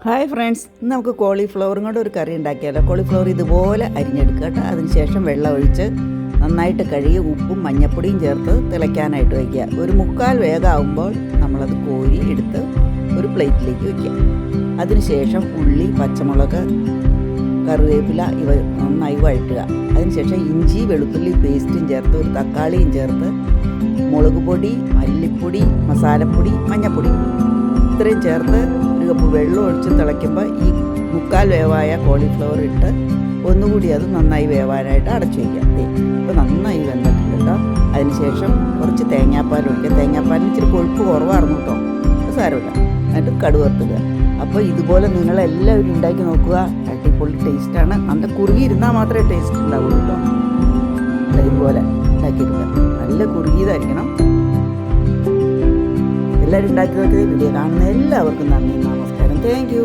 Hi friends, ഇന്ന് നമുക്ക് കോളിഫ്ലവറും കൊണ്ട് ഒരു കറി ഉണ്ടാക്കിയാലോ. കോളിഫ്ലവർ ഇതുപോലെ അരിഞ്ഞെടുക്കുക കേട്ടോ. അതിനുശേഷം വെള്ളം ഒഴിച്ച് നന്നായിട്ട് കഴുകി ഉപ്പും മഞ്ഞപ്പൊടിയും ചേർത്ത് തിളയ്ക്കാനായിട്ട് വയ്ക്കുക. ഒരു 3/4 വേഗമാകുമ്പോൾ നമ്മളത് കോരി എടുത്ത് ഒരു പ്ലേറ്റിലേക്ക് വയ്ക്കുക. അതിനുശേഷം ഉള്ളി, പച്ചമുളക്, കറിവേപ്പില ഇവ നന്നായി വഴറ്റുക. അതിനുശേഷം ഇഞ്ചി വെളുത്തുള്ളി പേസ്റ്റും ചേർത്ത് ഒരു തക്കാളിയും ചേർത്ത് മുളക് പൊടി, മല്ലിപ്പൊടി, മസാലപ്പൊടി, മഞ്ഞൾപ്പൊടി ഇത്രയും ചേർത്ത് ഒരു കപ്പ് വെള്ളം ഒഴിച്ച് തിളയ്ക്കുമ്പോൾ ഈ 3/4 വേവായ കോളിഫ്ലവർ ഇട്ട് ഒന്നുകൂടി അത് നന്നായി വേവാനായിട്ട് അടച്ചു വയ്ക്കാം. ഇപ്പോൾ നന്നായി വെന്തിട്ടുണ്ട് കേട്ടോ. അതിനുശേഷം കുറച്ച് തേങ്ങാപ്പാൽ ഒഴിക്കുക. തേങ്ങാപ്പാലിന് ഇച്ചിരി കൊഴുപ്പ് കുറവായിരുന്നു കേട്ടോ, അത് സാരമില്ല. എന്നിട്ട് കടുക് വറുത്തിടുക. അപ്പോൾ ഇതുപോലെ നിങ്ങളെല്ലാവരും ഉണ്ടാക്കി നോക്കുക. അടിപൊളി ടേസ്റ്റാണ്. നല്ല കുറുകിയിരുന്നാൽ മാത്രമേ ടേസ്റ്റ് ഉണ്ടാവുള്ളൂ കേട്ടോ. ഇതുപോലെ ഉണ്ടാക്കിയെടുക്കുക. നല്ല കുറുകിയതായിരിക്കണം. എല്ലാവരും ഉണ്ടാക്കി നോക്കിയത് വീഡിയോ കാണുന്ന എല്ലാവർക്കും നന്ദി, നമസ്കാരം, താങ്ക് യു.